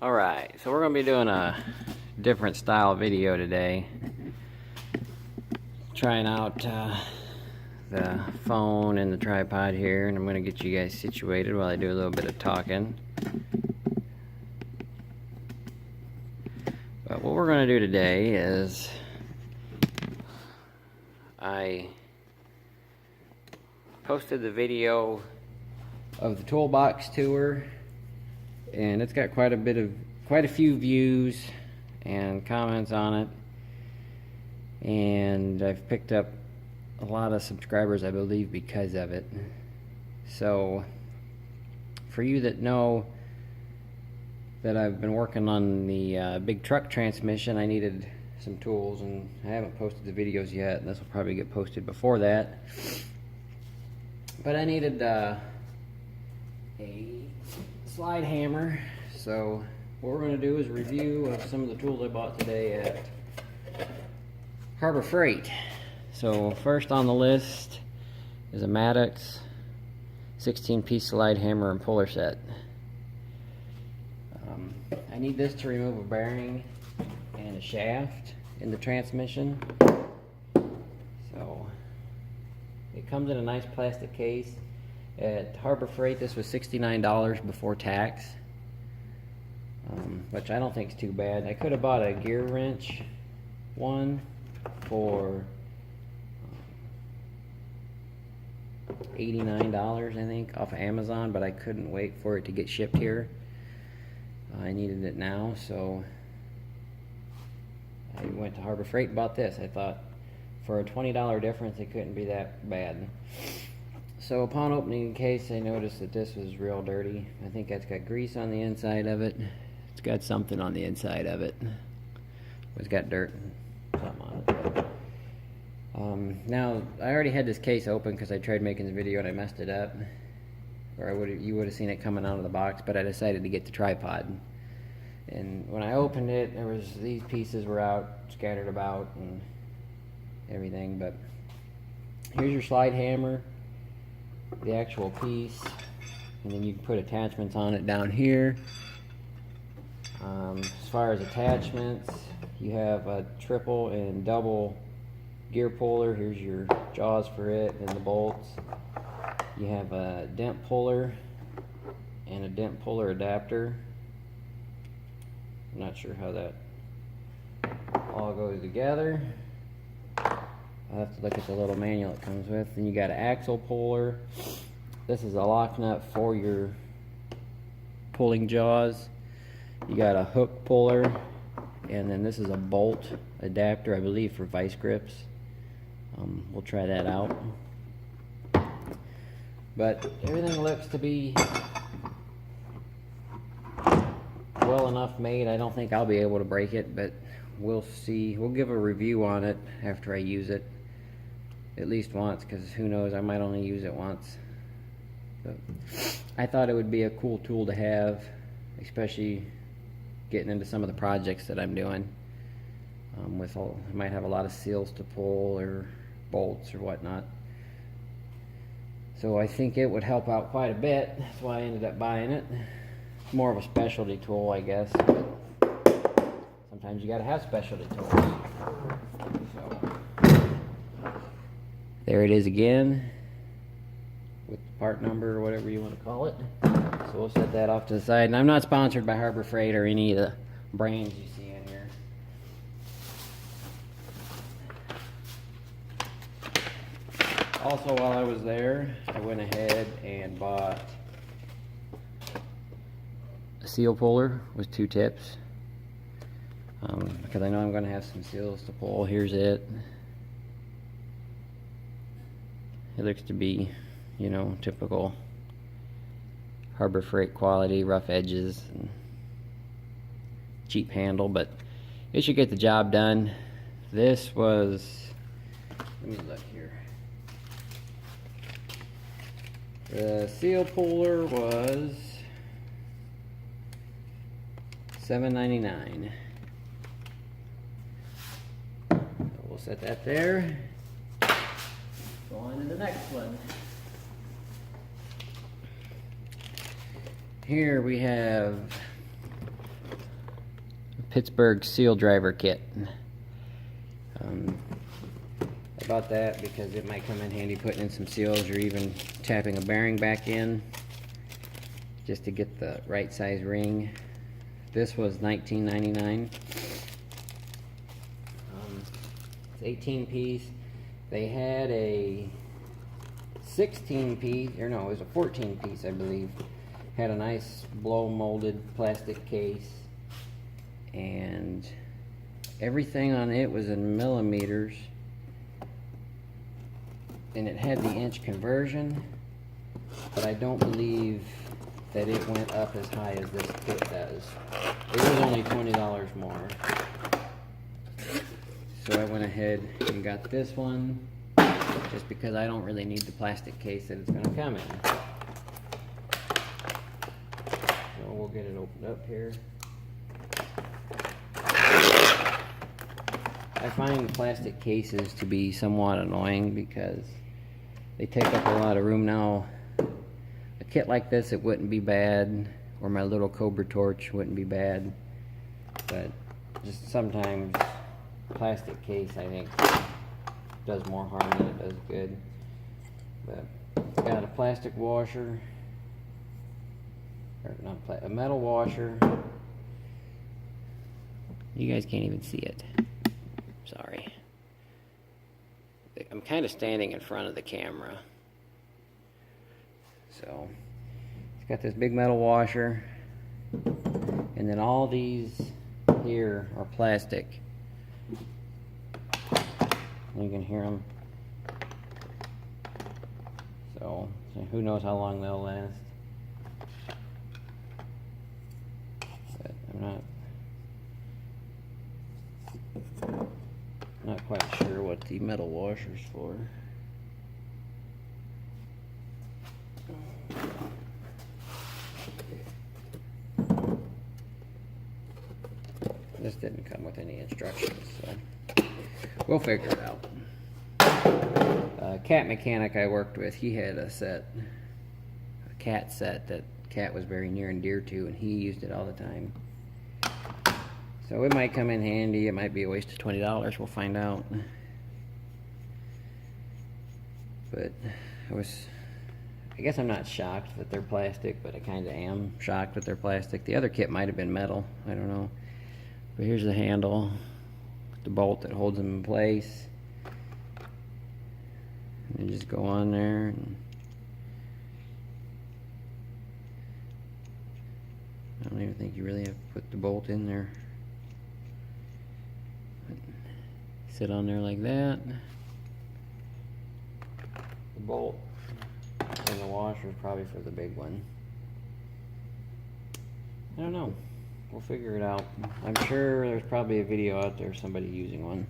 Alright, so we're going to be doing a different style video today. Trying out the phone and the tripod here, and I'm going to get you guys situated while I do a little bit of talking. But what we're going to do today is I posted the video of the toolbox tour, and it's got quite a few views and comments on it, and I've picked up a lot of subscribers, I believe, because of it. So for you that know that I've been working on the big truck transmission, I needed some tools, and I haven't posted the videos yet, and this will probably get posted before that. But I needed a slide hammer. So what we're going to do is a review of some of the tools I bought today at Harbor Freight. So first on the list is a Maddox 16-piece slide hammer and puller set. I need this to remove a bearing and a shaft in the transmission. So it comes in a nice plastic case. At Harbor Freight, this was $69 before tax, which I don't think is too bad. I could have bought a gear wrench one for $89, I think, off of Amazon, but I couldn't wait for it to get shipped here. I needed it now, so I went to Harbor Freight and bought this. I thought for a $20 difference, it couldn't be that bad. So upon opening the case, I noticed that this was real dirty. I think it's got grease on the inside of it. It's got something on the inside of it. It's got dirt and something on it. Now, I already had this case open because I tried making the video and I messed it up. Or you would have seen it coming out of the box, but I decided to get the tripod. And when I opened it, these pieces were out, scattered about and everything. But here's your slide hammer, the actual piece, and then you can put attachments on it down here. As far as attachments, you have a triple and double gear puller. Here's your jaws for it and the bolts. You have a dent puller and a dent puller adapter. I'm not sure how that all goes together. I'll have to look at the little manual it comes with. Then you got an axle puller. This is a lock nut for your pulling jaws. You got a hook puller, and then this is a bolt adapter, I believe, for vice grips. We'll try that out. But everything looks to be well enough made. I don't think I'll be able to break it, but we'll see. We'll give a review on it after I use it at least once, because who knows, I might only use it once. But I thought it would be a cool tool to have, especially getting into some of the projects that I'm doing. I might have a lot of seals to pull or bolts or whatnot. So I think it would help out quite a bit. That's why I ended up buying it. It's more of a specialty tool, I guess, but sometimes you gotta have specialty tools. So there it is again, with the part number or whatever you want to call it. So we'll set that off to the side. And I'm not sponsored by Harbor Freight or any of the brands you see in here. Also, while I was there, I went ahead and bought a seal puller with 2 tips, because I know I'm going to have some seals to pull. Here's it. It looks to be, you know, typical Harbor Freight quality, rough edges and cheap handle, but it should get the job done. This was, let me look here. The seal puller was $7.99. So we'll set that there. Go on to the next one. Here we have Pittsburgh seal driver kit. I bought that because it might come in handy putting in some seals or even tapping a bearing back in just to get the right size ring. This was $19.99. It's 18 piece. They had a 16 piece, or no, it was a 14 piece, I believe. Had a nice blow molded plastic case, and everything on it was in millimeters, and it had the inch conversion, but I don't believe that it went up as high as this kit does. It was only $20 more. So I went ahead and got this one just because I don't really need the plastic case that it's going to come in. So we'll get it opened up here. I find plastic cases to be somewhat annoying because they take up a lot of room. Now, a kit like this, it wouldn't be bad, or my little Cobra torch wouldn't be bad, but just sometimes plastic case, I think, does more harm than it does good. But it's got a plastic washer, or not a metal washer. You guys can't even see it. Sorry. I'm kind of standing in front of the camera. So it's got this big metal washer, and then all these here are plastic. You can hear them. So who knows how long they'll last. But I'm not quite sure what the metal washer's for. This didn't come with any instructions, so we'll figure it out. Cat mechanic I worked with, he had a set, a cat set that Cat was very near and dear to, and he used it all the time. So it might come in handy. It might be a waste of $20. We'll find out. But I guess I'm not shocked that they're plastic, but I kind of am shocked that they're plastic. The other kit might have been metal. I don't know. But here's the handle, the bolt that holds them in place. And you just go on there. And I don't even think you really have to put the bolt in there. Sit on there like that. The bolt and the washer is probably for the big one. I don't know. We'll figure it out. I'm sure there's probably a video out there of somebody using one.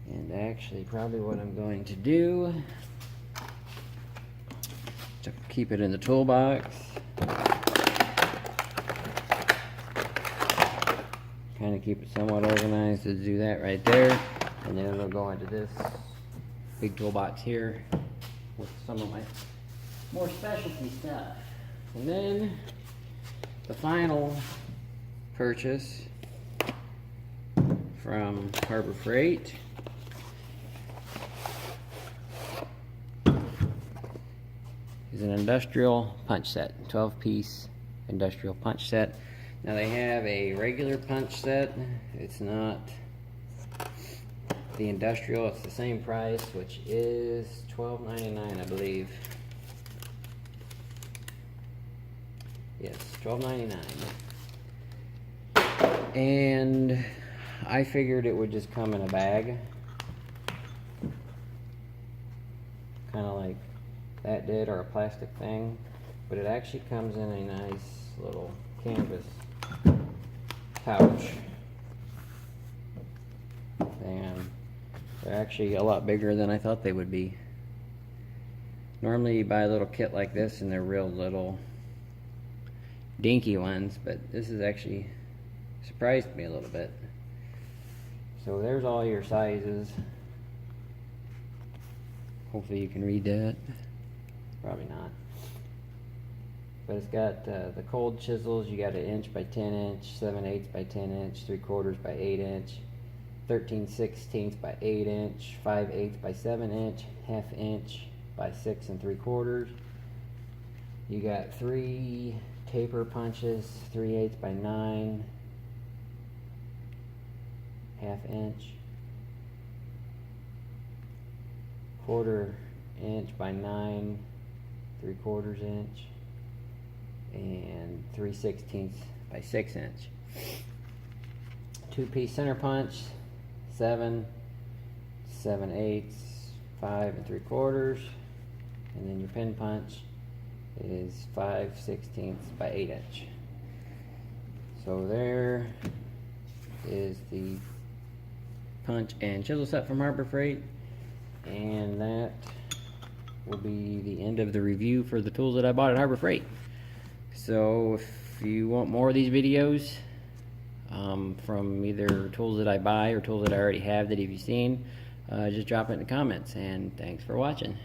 And actually, probably what I'm going to do to keep it in the toolbox. Kind of keep it somewhat organized to do that right there, and then it'll go into this big toolbox here with some of my more specialty stuff. And then the final purchase from Harbor Freight is an industrial punch set, 12-piece industrial punch set. Now they have a regular punch set. It's not the industrial. It's the same price, which is $12.99, I believe. Yes, $12.99. And I figured it would just come in a bag, kind of like that did, or a plastic thing. But it actually comes in a nice little canvas pouch, and they're actually a lot bigger than I thought they would be. Normally you buy a little kit like this and they're real little dinky ones, but this is actually surprised me a little bit. So there's all your sizes. Hopefully you can read that. Probably not. but it's got the cold chisels. You got an inch by 10 inch, 7/8 by 10 inch, 3/4 by 8 inch, 13/16 by 8 inch, 5/8 by 7 inch, 1/2 inch by 6 3/4. You got 3 taper punches, 3/8 by 9, 1/2 inch, 1/4 inch by 9, 3/4 inch, and 3/16 by 6 inch. 2-piece center punch, 7, 7/8, 5 3/4, and then your pin punch is 5/16 by 8 inch. So there is the punch and chisel set from Harbor Freight, and that will be the end of the review for the tools that I bought at Harbor Freight. So if you want more of these videos from either tools that I buy or tools that I already have that you've seen, just drop it in the comments, and thanks for watching.